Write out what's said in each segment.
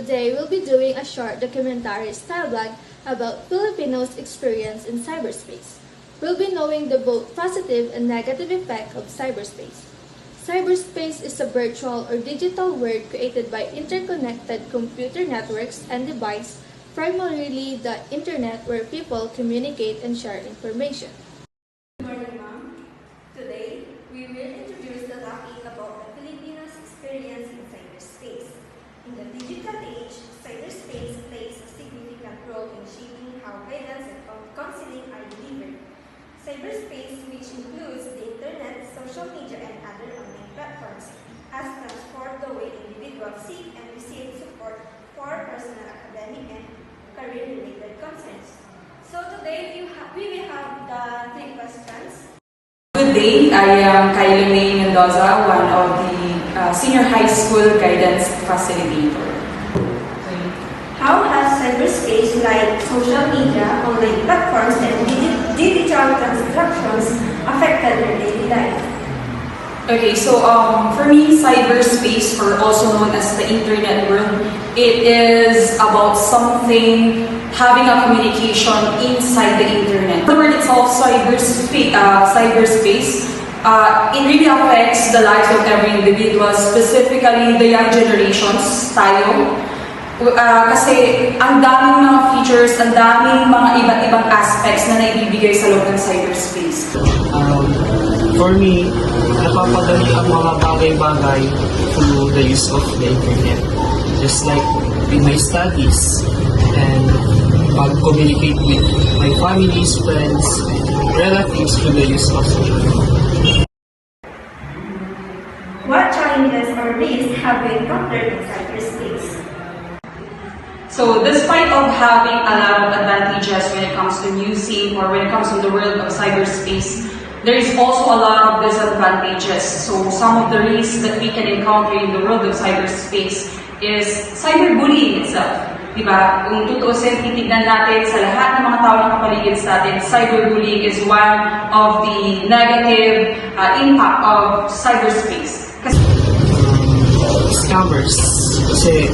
today we'll be doing a short documentary style vlog about Filipinos' experience in cyberspace. We'll be knowing the both positive and negative effect of cyberspace. Cyberspace is a virtual or digital world created by interconnected computer networks and devices, primarily the internet where people communicate and share information. Good morning, ma'am. Today, we will introduce the topic about the Filipinos' experience in cyberspace. In the digital age, cyberspace plays a significant role in shaping how guidance and counseling are delivered. Cyberspace, which includes the internet, social media, and other online platforms, has transformed the way individuals seek and receive support for personal, academic, and career-related concerns. So today, we will have the 3 questions. Good day, I am Kylie May Mendoza, one of the senior high school guidance facilitator. How has cyberspace like social media, online platforms, and digital transactions affected your daily life? Okay, so for me, cyberspace, or also known as the internet world, it is about something having a communication inside the internet. The word itself, cyberspace, it really affects the lives of every individual, specifically the young generations, tayo. Kasi ang daming mga features, ang daming mga iba't ibang aspects na naibibigay sa loob ng cyberspace. For me, napapadali ang mga bagay-bagay through the use of the internet. Just like with my studies and pag-communicate with my families, friends, relatives through the use of social media. What challenges or risks have you encountered in cyberspace? So despite of having a lot of advantages when it comes to using or when it comes to the world of cyberspace, there is also a lot of disadvantages. So some of the risks that we can encounter in the world of cyberspace is cyberbullying itself. Diba? Kung tutuusin, titignan natin sa lahat ng mga tao na kapaligid sa atin, cyberbullying is one of the negative impact of cyberspace. Scammers. Kasi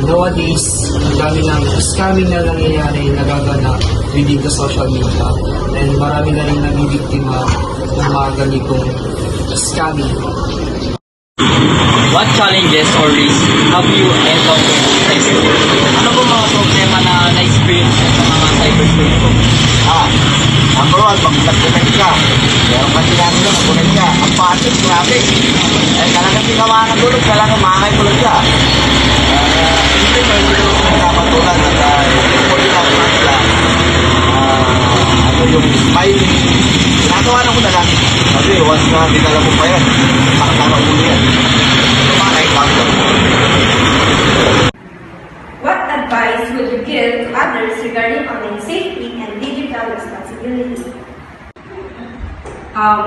nowadays, ang dami ng scamming na nangyayari nagaganap within the social media. And marami na rin nabibiktima ng mga ganitong scamming. What challenges or risks have you encountered in cyberspace? Ano po mga problema na na-experience sa mga cyberspace po? Number 1, mag-connect ka. Pero kasi namin na mag-connect ka. Ang patent natin. Eh, talagang ginawa ng tulog, talagang makakay-tulog ka. Hindi mo yung pinapatulan at pwede na ako sila. Ano yung smiley. Ginagawa na ko na lang. Kasi once na dinala mo pa yan, makatama ulo yan. What advice would you give to others regarding online safety and digital responsibility?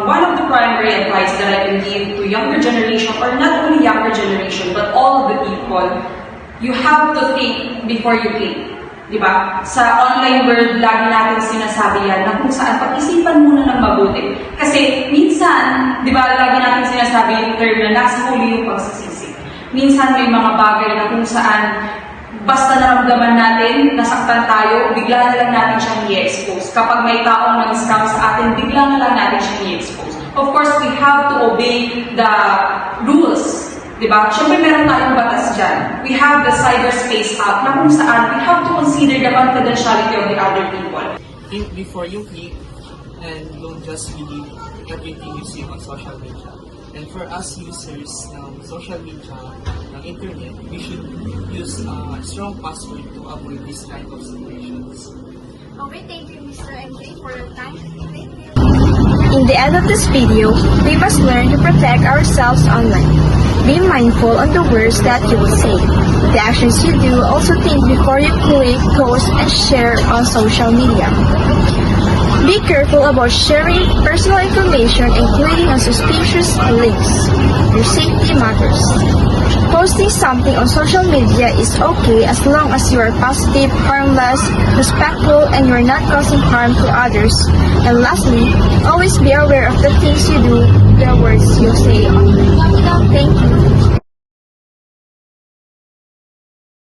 One of the primary advice that I can give to younger generation, or not only younger generation, but all of the people, you have to think before you click. Diba? Sa online world, lagi natin sinasabi yan na kung saan pag-isipan muna ng mabuti. Kasi minsan, diba, lagi natin sinasabi yung term na nasa huli yung pagsisisi. Minsan may mga bagay na kung saan basta naramdaman natin, nasaktan tayo, bigla na lang natin siyang i-expose. Kapag may taong nag-scam sa atin, bigla na lang natin siyang i-expose. Of course, we have to obey the rules. Diba? Siyempre meron tayong batas dyan. We have the Cyberspace Act na kung saan we have to consider the confidentiality of the other people. Think before you click and don't just believe everything you see on social media. And for us users ng social media, ng internet, we should use a strong password to avoid this kind of situations. Okay, thank you, Mr. MJ, for your time. Thank you. In the end of this video, we must learn to protect ourselves online. Be mindful on the words that you will say, the actions you do. Also think before you click, post, and share on social media. Be careful about sharing personal information and clicking on suspicious links. Your safety matters. Posting something on social media is okay as long as you are positive, harmless, respectful, and you are not causing harm to others. And lastly, always be aware of the things you do, the words you say online. Thank you.